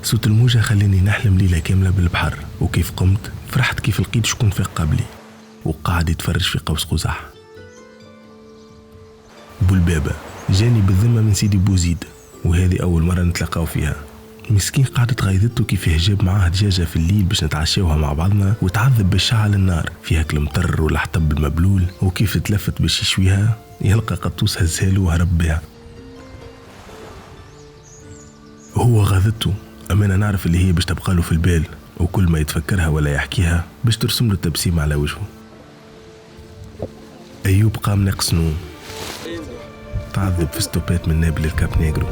صوت الموجة خلاني نحلم ليلة كاملة بالبحر، وكيف قمت فرحت كيف لقيت شكون فاق قبلي وقاعد يتفرج في قوس قزح. بولبابة جاني بالذمة من سيدي بوزيد، وهذه أول مرة نتلاقاو فيها. مسكين قعدت غايدته كيف جاب معاه دجاجة في الليل باش نتعشاوها مع بعضنا، وتعذب بالشعل النار فيها كلمتر والحطب المبلول، وكيف تلفت باش يشويها يلقى قطوس هزهاله وهرب بها. هو غاضته، أما أنا نعرف اللي هي باش تبقاله في البال، وكل ما يتفكرها ولا يحكيها باش ترسم له التبسيم على وجهه. أيوب قام ناقص نوم، تعذب في ستوبات من نابل الكاب نيجرو.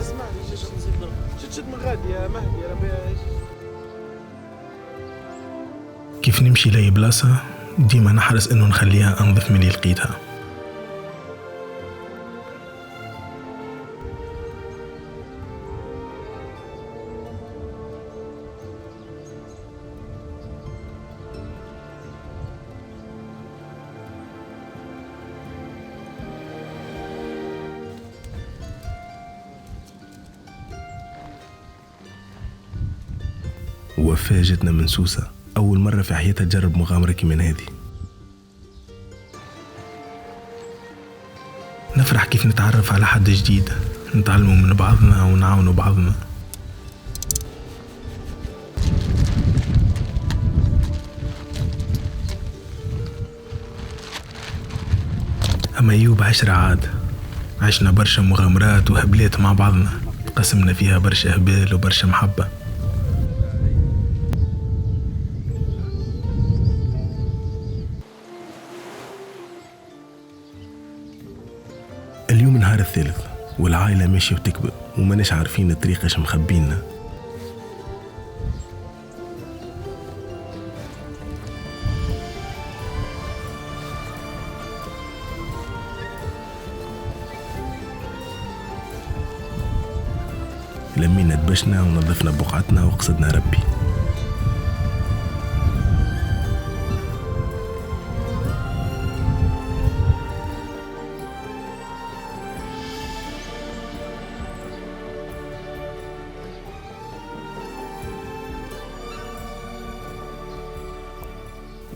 كيف نمشي لأي بلاصة ديما نحرص إنه نخليها أنظف من اللي لقيتها. وفاة جتنا من سوسة، أول مرة في حياتها تجرب مغامرة كمان هذه. نفرح كيف نتعرف على حد جديد، نتعلموا من بعضنا ونعاونوا بعضنا. أما أيوب عشرة عاد، عشنا برشا مغامرات وهبلات مع بعضنا، قسمنا فيها برشا هبال وبرشا محبة. اليوم نهار الثالث والعائلة ماشية وتكبر وماناش عارفين الطريقة اش مخبينا. لمينا دبشنا ونظفنا بقعتنا وقصدنا ربي.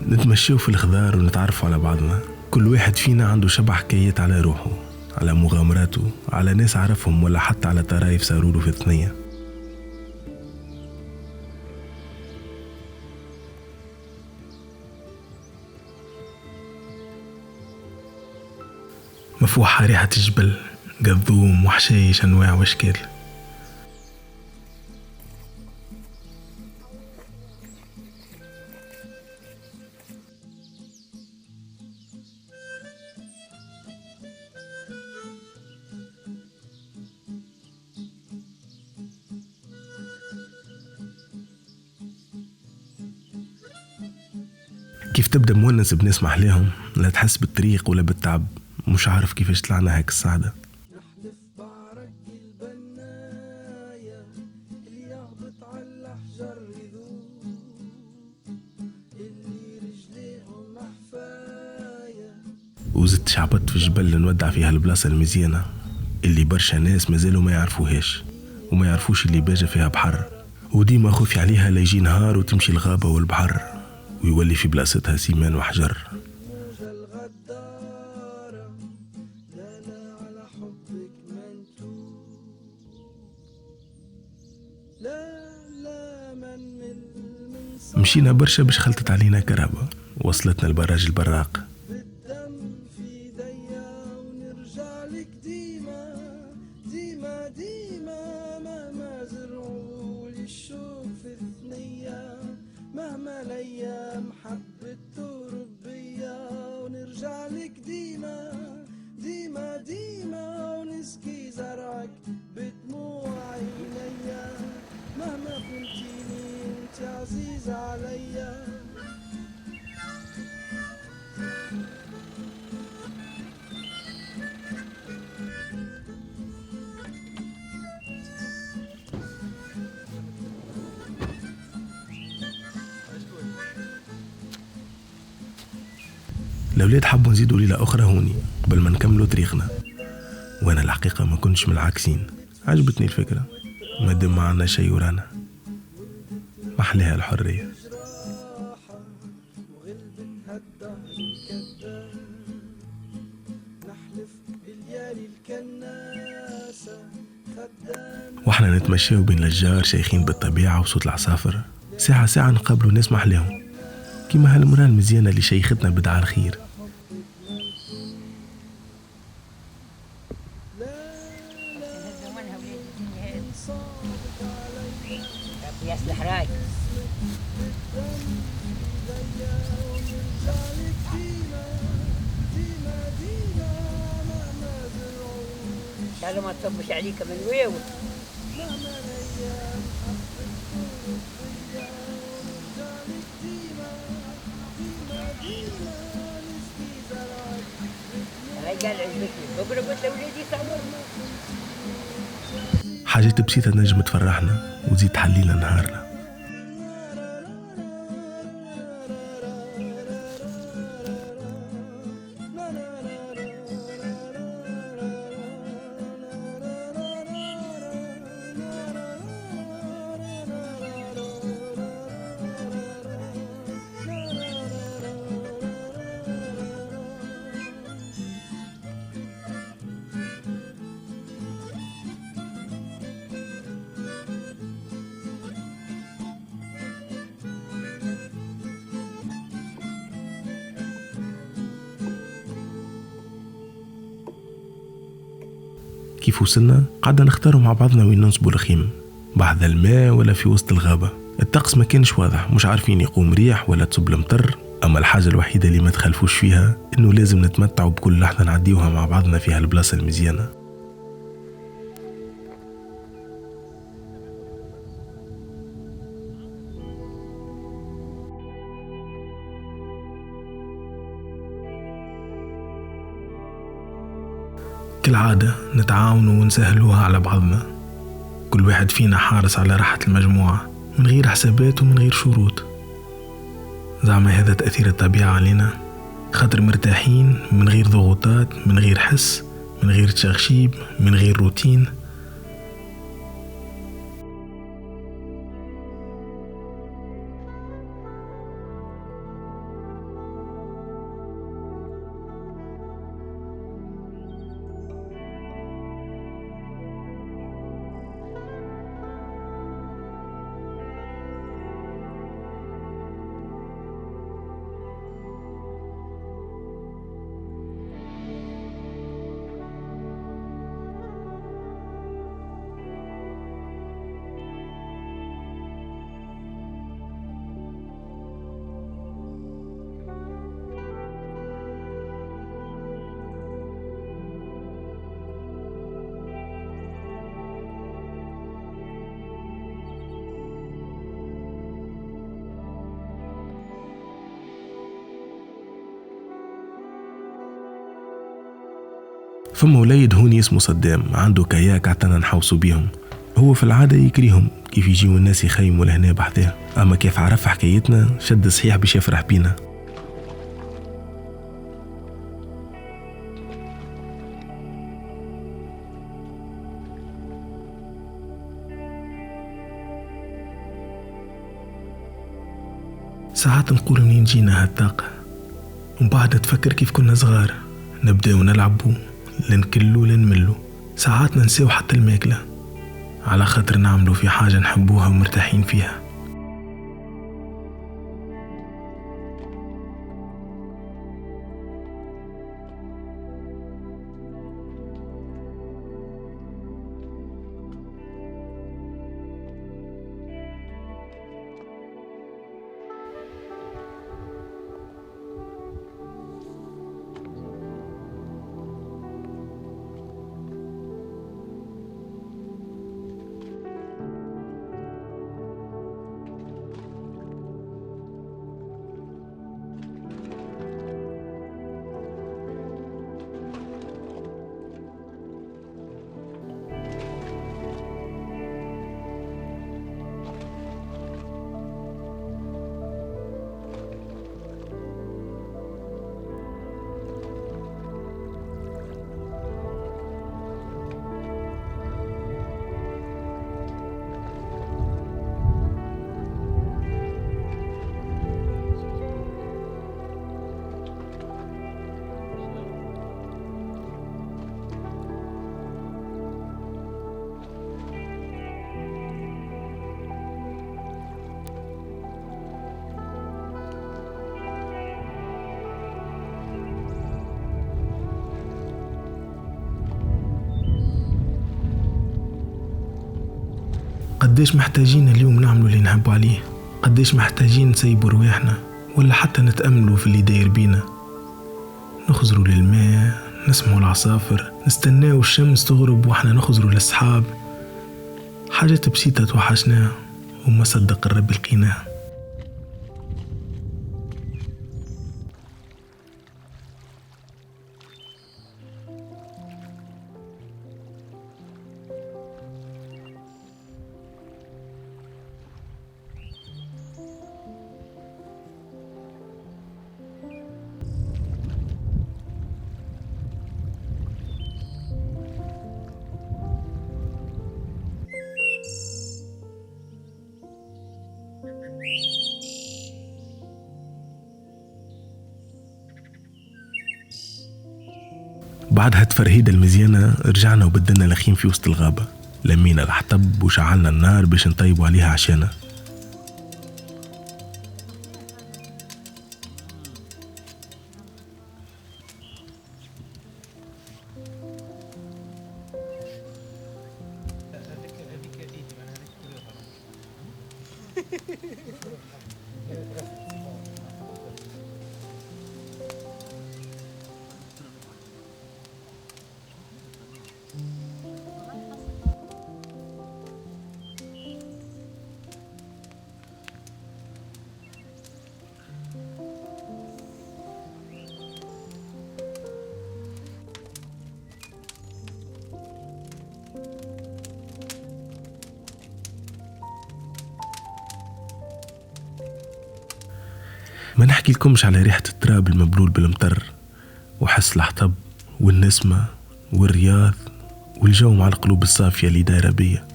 نتمشيو في الخضار ونتعرفوا على بعضنا، كل واحد فينا عنده شبع حكايات على روحه، على مغامراته، على ناس عرفهم ولا حتى على طرايف صاروله في الثنية. مفوحة ريحة الجبل، قذوم وحشيش أنواع واشكال. كيف تبدأ مونس بناس محلاهم، لا تحس بالطريق ولا بالتعب، مش عارف كيفاش طلعنا هيك السعادة. نحلف بعرق البناية اللي يهبط على الأحجار يذوب، اللي رجليهم محفاية. وزدت شعبت في الجبل نودع فيها البلاصة المزيانة اللي برشا ناس مازالوا ما يعرفوهاش وما يعرفوش اللي باجة فيها بحر، وديما خوفي عليها لا يجي نهار وتمشي الغابة والبحر ويولي في بلاصتها سيمان وحجر. موجة الغدارة لا على حبك منتوب، لا من مشينا برشا باش خلطت علينا كرهبة، وصلتنا البراج البراق. بالدم في ايديا ونرجع لك ديما ديما ديما، مهما زرعوا لي الشوق في الثنية، مهما الايام حبت تهرب بيا، ونرجع لك ديما ديما ديما ونسمع الأولاد حبوا نزيدوا ليلة أخرى هوني قبل ما نكملوا طريقنا، وأنا الحقيقة ما كنتش من العاكسين. عجبتني الفكرة، ما دام ما عنا شي ورانا، محلها الحرية. واحنا نتمشاو بين الأشجار شايخين بالطبيعة وصوت العصافر، ساعة ساعة نقابلوا ناس محلاهم كيما هالمرأة المزيانة اللي شيختنا بدعاء الخير. قالوا ما تصبش عليك من ويو. قال عجبتني بكره قلت لولادي صبر. حاجات بسيطة نجم تفرحنا وتزيد تحلينا نهارنا. كيف وصلنا قعدنا نختاروا مع بعضنا وين ننصبوا الخيم، بعد الماء ولا في وسط الغابة. الطقس ما كانش واضح، مش عارفين يقوم ريح ولا تصب المطر، أما الحاجة الوحيدة اللي ما تخلفوش فيها إنه لازم نتمتعوا بكل لحظة نعديوها مع بعضنا في هالبلاصة المزيانة. كالعادة نتعاونوا ونسهلوها على بعضنا، كل واحد فينا حارس على راحة المجموعة من غير حسابات ومن غير شروط. زعما هذا تأثير الطبيعة علينا، خاطر مرتاحين من غير ضغوطات، من غير حس، من غير تشغشيب، من غير روتين. فما وليد هوني اسمه صدام، عنده كاياك عتنا نحوصوا بيهم. هو في العادة يكريهم كيف يجيو الناس يخيموا لهنا بحذاه، أما كيف عرف حكايتنا شد صحيح باش يفرح بينا. ساعات نقول منين جينا هالطاقة، ومن بعد تفكر كيف كنا صغار نبداو نلعبوا لنكلوا لنملوا، ساعات ننساو حتى الماكلة على خاطر نعملوا في حاجة نحبوها ومرتاحين فيها. قديش محتاجين اليوم نعملوا اللي نحبوا عليه، قديش محتاجين نسيبوا رواحنا ولا حتى نتأملوا في اللي داير بينا، نخزروا للماء، نسمعوا العصافر، نستناو الشمس تغرب واحنا نخزروا للصحاب. حاجات بسيطة توحشناها وما صدق الرب لقيناها. بعد هالتفرهيدة المزيانة رجعنا وبدلنا لخيم في وسط الغابة، لمينا الحطب وشعلنا النار باش نطيبوا عليها عشانا. ما نحكي لكمش على ريحة التراب المبلول بالمطر وحس الحطب والنسمة والرياض والجو مع القلوب الصافية اللي دايرة بيا.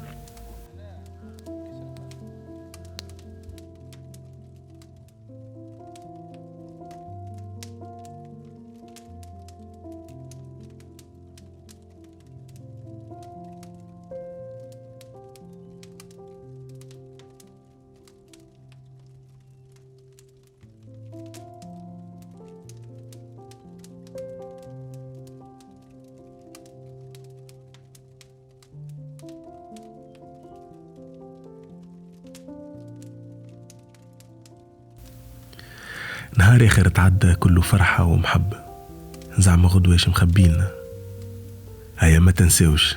نهار آخر تعدى كله فرحة ومحبة، زعما غدوة مخبيلنا. هيا ما تنسوش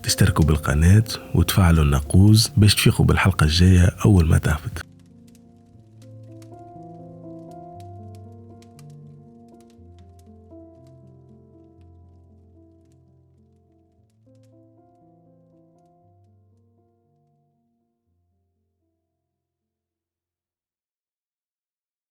تشتركوا بالقناة وتفعلوا الناقوس باش تفيقوا بالحلقة الجاية أول ما تهبط.